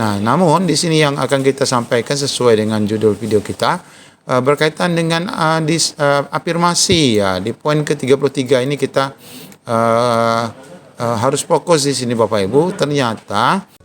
Nah, namun di sini yang akan kita sampaikan sesuai dengan judul video kita berkaitan dengan afirmasi ya. Di poin ke-33 ini kita harus fokus di sini Bapak Ibu. Ternyata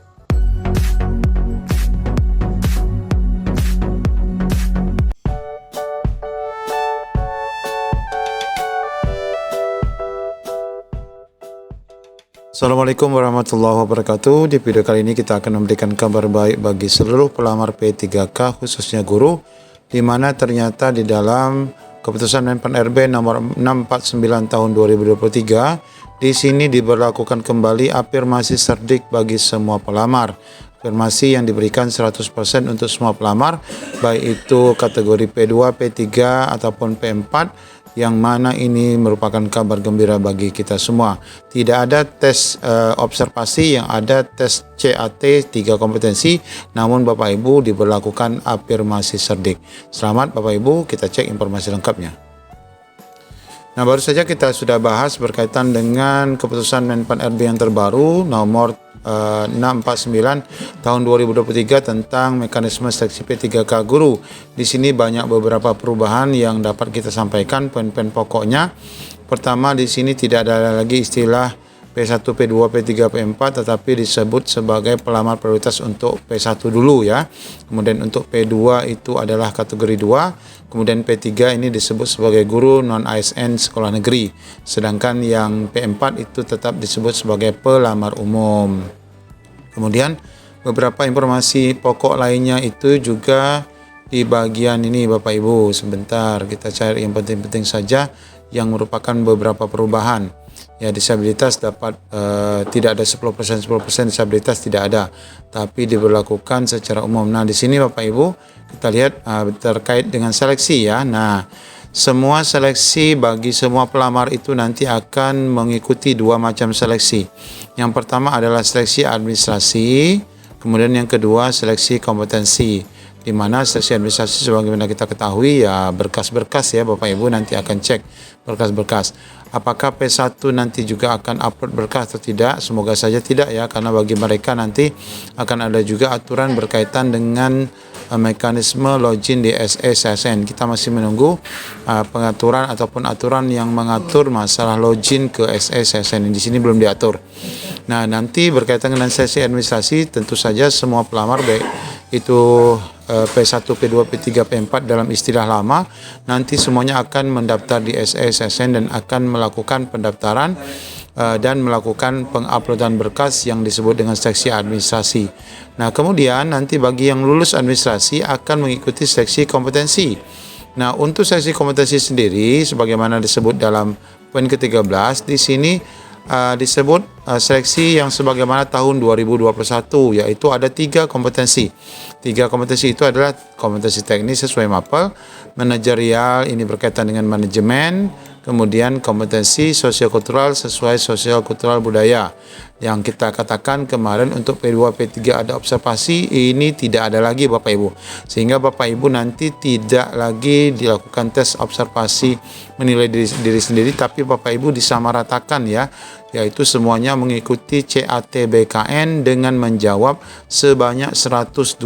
Assalamualaikum warahmatullahi wabarakatuh. Di video kali ini kita akan memberikan kabar baik bagi seluruh pelamar P3K khususnya guru, di mana ternyata di dalam keputusan Menpan RB nomor 649 tahun 2023 di sini diberlakukan kembali afirmasi cerdik bagi semua pelamar. Afirmasi yang diberikan 100% untuk semua pelamar, baik itu kategori P2, P3 ataupun P4, yang mana ini merupakan kabar gembira bagi kita semua. Tidak ada tes observasi, yang ada tes CAT 3 kompetensi, namun Bapak Ibu diberlakukan afirmasi cerdik. Selamat Bapak Ibu, kita cek informasi lengkapnya. Nah, baru saja kita sudah bahas berkaitan dengan keputusan Menpan RB yang terbaru nomor 649 tahun 2023 tentang mekanisme seleksi P3K guru. Di sini banyak beberapa perubahan yang dapat kita sampaikan. Poin-poin pokoknya, pertama di sini tidak ada lagi istilah P1, P2, P3, P4, tetapi disebut sebagai pelamar prioritas untuk P1 dulu ya. Kemudian untuk P2 itu adalah kategori 2. Kemudian P3 ini disebut sebagai guru non-ASN sekolah negeri. Sedangkan yang P4 itu tetap disebut sebagai pelamar umum. Kemudian beberapa informasi pokok lainnya itu juga di bagian ini Bapak Ibu. Sebentar kita cari yang penting-penting saja yang merupakan beberapa perubahan. Ya, disabilitas dapat tidak ada 10% disabilitas tidak ada, tapi diberlakukan secara umum. Nah, di sini Bapak Ibu kita lihat terkait dengan seleksi ya. Nah, semua seleksi bagi semua pelamar itu nanti akan mengikuti dua macam seleksi. Yang pertama adalah seleksi administrasi, kemudian yang kedua seleksi kompetensi. Di mana seleksi administrasi sebagaimana kita ketahui ya berkas-berkas ya Bapak Ibu nanti akan cek berkas-berkas. Apakah P1 nanti juga akan upload berkas atau tidak? Semoga saja tidak ya, karena bagi mereka nanti akan ada juga aturan berkaitan dengan mekanisme login di SSSN. Kita masih menunggu pengaturan ataupun aturan yang mengatur masalah login ke SSSN. Di sini belum diatur. Nah, nanti berkaitan dengan seleksi administrasi tentu saja semua pelamar baik itu P1, P2, P3, P4 dalam istilah lama nanti semuanya akan mendaftar di SSSN dan akan melakukan pendaftaran dan melakukan penguploadan berkas yang disebut dengan seleksi administrasi. Nah, kemudian nanti bagi yang lulus administrasi akan mengikuti seleksi kompetensi. Nah, untuk seleksi kompetensi sendiri sebagaimana disebut dalam poin ke-13 di sini disebut seleksi yang sebagaimana tahun 2021, yaitu ada 3 kompetensi. 3 kompetensi itu adalah kompetensi teknis sesuai MAPEL, manajerial ini berkaitan dengan manajemen, kemudian kompetensi sosiokultural sesuai sosiokultural budaya. Yang kita katakan kemarin untuk P2, P3 ada observasi, ini tidak ada lagi Bapak Ibu. Sehingga Bapak Ibu nanti tidak lagi dilakukan tes observasi menilai diri sendiri, tapi Bapak Ibu disamaratakan ya, yaitu semuanya mengikuti CAT BKN dengan menjawab sebanyak 120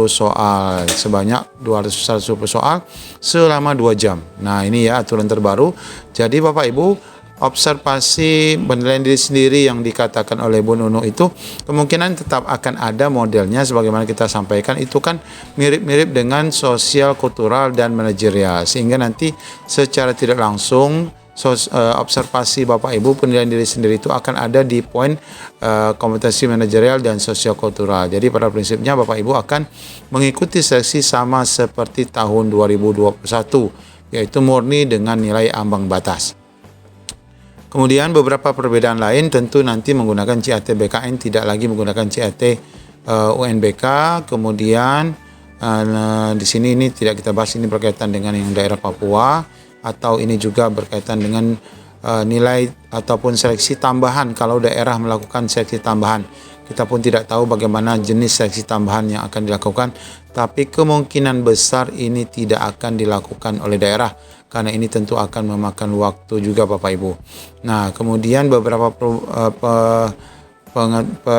soal. Sebanyak 120 soal selama 2 jam. Nah, ini ya aturan terbaru. Jadi Bapak Ibu, observasi penilaian diri sendiri yang dikatakan oleh Bu Nunu itu kemungkinan tetap akan ada modelnya sebagaimana kita sampaikan, itu kan mirip-mirip dengan sosial, kultural, dan manajerial, sehingga nanti secara tidak langsung observasi Bapak Ibu penilaian diri sendiri itu akan ada di poin kompetensi manajerial dan sosiokultural. Jadi pada prinsipnya Bapak Ibu akan mengikuti seleksi sama seperti tahun 2021, yaitu murni dengan nilai ambang batas. Kemudian beberapa perbedaan lain tentu nanti menggunakan CAT BKN, tidak lagi menggunakan CAT UNBK. Kemudian di sini ini tidak kita bahas, ini berkaitan dengan yang daerah Papua, atau ini juga berkaitan dengan nilai ataupun seleksi tambahan kalau daerah melakukan seleksi tambahan. Kita pun tidak tahu bagaimana jenis seleksi tambahan yang akan dilakukan, tapi kemungkinan besar ini tidak akan dilakukan oleh daerah karena ini tentu akan memakan waktu juga Bapak Ibu. Nah, kemudian beberapa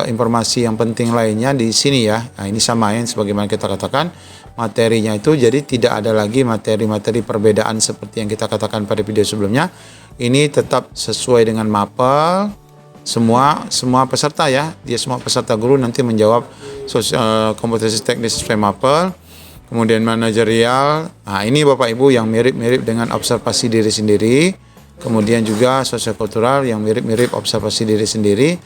informasi yang penting lainnya di sini ya. Nah, ini sama yang sebagaimana kita katakan materinya itu, jadi tidak ada lagi materi-materi perbedaan seperti yang kita katakan pada video sebelumnya. Ini tetap sesuai dengan mapel semua peserta ya. Dia semua peserta guru nanti menjawab kompetensi teknis sesuai mapel. Kemudian manajerial. Nah, ini Bapak Ibu yang mirip-mirip dengan observasi diri sendiri. Kemudian juga sosiokultural yang mirip-mirip observasi diri sendiri.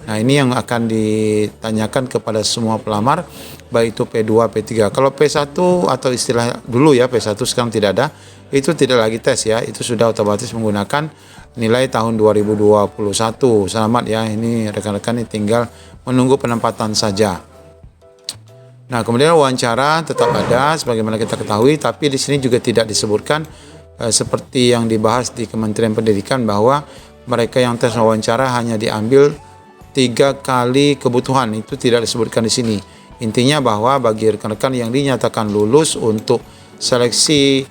Nah, ini yang akan ditanyakan kepada semua pelamar, baik itu P2, P3. Kalau P1 atau istilah dulu ya, P1 sekarang tidak ada, itu tidak lagi tes ya, itu sudah otomatis menggunakan nilai tahun 2021. Selamat ya, ini rekan-rekan ini tinggal menunggu penempatan saja. Nah, kemudian wawancara tetap ada, sebagaimana kita ketahui, tapi di sini juga tidak disebutkan seperti yang dibahas di Kementerian Pendidikan bahwa mereka yang tes wawancara hanya diambil 3 kali kebutuhan, itu tidak disebutkan di sini. Intinya bahwa bagi rekan-rekan yang dinyatakan lulus untuk seleksi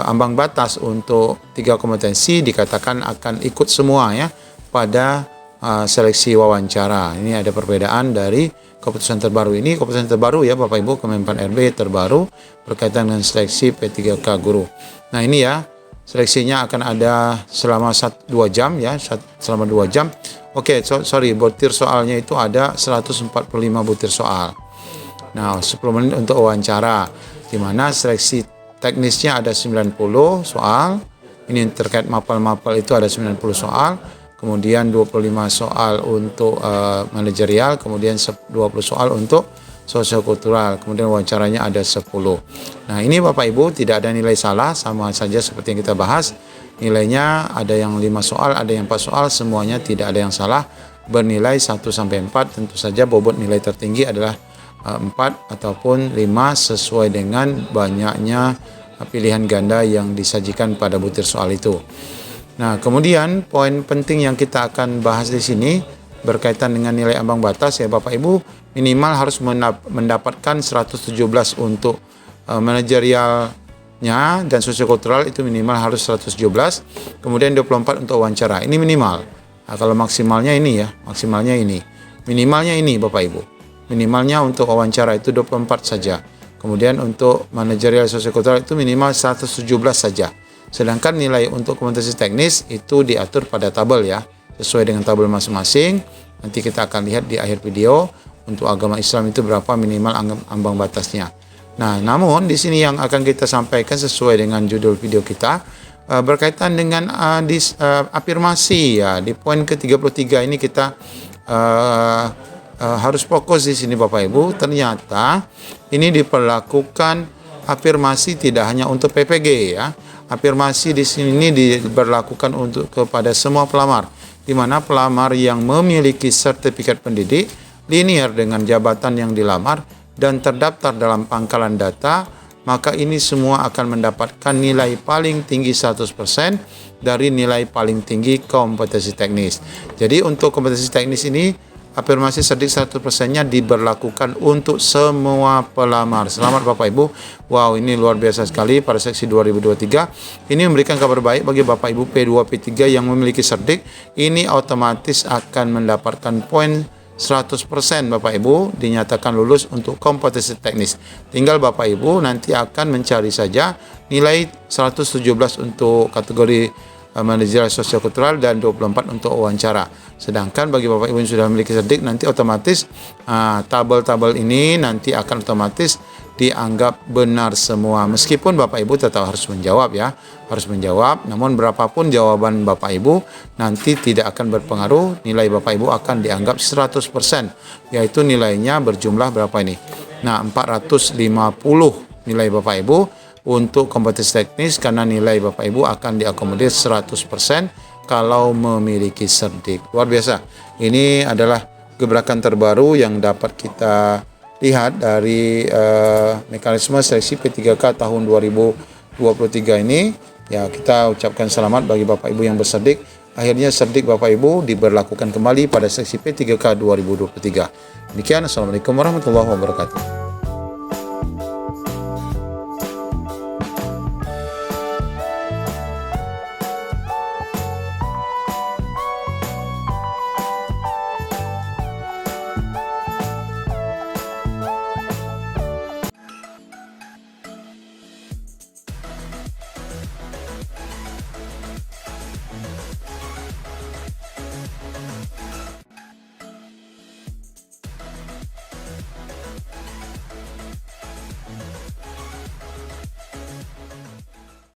ambang batas untuk 3 kompetensi dikatakan akan ikut semua ya pada seleksi wawancara. Ini ada perbedaan dari keputusan terbaru ini. Keputusan terbaru ya Bapak Ibu, Kemenpan RB terbaru berkaitan dengan seleksi P3K guru. Nah, ini ya, seleksinya akan ada selama 2 jam ya, selama 2 jam. Oke, sorry, butir soalnya itu ada 145 butir soal. Nah, 10 menit untuk wawancara, di mana seleksi teknisnya ada 90 soal. Ini terkait mapel-mapel itu ada 90 soal. Kemudian 25 soal untuk manajerial, kemudian 20 soal untuk sosiokultural, kemudian wawancaranya ada 10. Nah, ini Bapak Ibu tidak ada nilai salah, sama saja seperti yang kita bahas. Nilainya ada yang 5 soal, ada yang 4 soal, semuanya tidak ada yang salah, bernilai 1 sampai 4. Tentu saja bobot nilai tertinggi adalah 4 ataupun 5 sesuai dengan banyaknya pilihan ganda yang disajikan pada butir soal itu. Nah, kemudian poin penting yang kita akan bahas di sini berkaitan dengan nilai ambang batas ya Bapak Ibu, minimal harus mendapatkan 117 untuk manajerialnya dan sosiokultural, itu minimal harus 117, kemudian 24 untuk wawancara, ini minimal. Nah, kalau maksimalnya ini ya, maksimalnya ini, minimalnya ini Bapak Ibu, minimalnya untuk wawancara itu 24 saja, kemudian untuk manajerial sosiokultural itu minimal 117 saja. Sedangkan nilai untuk kompetensi teknis itu diatur pada tabel ya, sesuai dengan tabel masing-masing. Nanti kita akan lihat di akhir video untuk agama Islam itu berapa minimal ambang batasnya. Nah, namun di sini yang akan kita sampaikan sesuai dengan judul video kita berkaitan dengan afirmasi ya. Di poin ke-33 ini kita harus fokus di sini Bapak Ibu. Ternyata ini diperlakukan afirmasi tidak hanya untuk PPG ya. Afirmasi di sini diberlakukan untuk kepada semua pelamar, di mana pelamar yang memiliki sertifikat pendidik linear dengan jabatan yang dilamar dan terdaftar dalam pangkalan data, maka ini semua akan mendapatkan nilai paling tinggi 100% dari nilai paling tinggi kompetensi teknis. Jadi untuk kompetensi teknis ini afirmasi cerdik 100%-nya diberlakukan untuk semua pelamar. Selamat Bapak Ibu. Wow, ini luar biasa sekali pada seksi 2023. Ini memberikan kabar baik bagi Bapak Ibu P2, P3 yang memiliki cerdik. Ini otomatis akan mendapatkan poin 100% Bapak Ibu, dinyatakan lulus untuk kompetensi teknis. Tinggal Bapak Ibu nanti akan mencari saja nilai 117 untuk kategori manajerial sosiokultural dan 24 untuk wawancara. Sedangkan bagi Bapak Ibu yang sudah memiliki cerdik, nanti otomatis tabel-tabel ini nanti akan otomatis dianggap benar semua. Meskipun Bapak Ibu tetap harus menjawab ya, harus menjawab. Namun berapapun jawaban Bapak Ibu nanti tidak akan berpengaruh, nilai Bapak Ibu akan dianggap 100%, yaitu nilainya berjumlah berapa ini? Nah, 450 nilai Bapak Ibu untuk kompetensi teknis, karena nilai Bapak Ibu akan diakomodir 100% kalau memiliki cerdik. Luar biasa. Ini adalah gebrakan terbaru yang dapat kita lihat dari mekanisme seleksi P3K tahun 2023 ini. Ya, kita ucapkan selamat bagi Bapak Ibu yang bercerdik. Akhirnya cerdik Bapak Ibu diberlakukan kembali pada seleksi P3K 2023. Demikian, Assalamualaikum warahmatullahi wabarakatuh.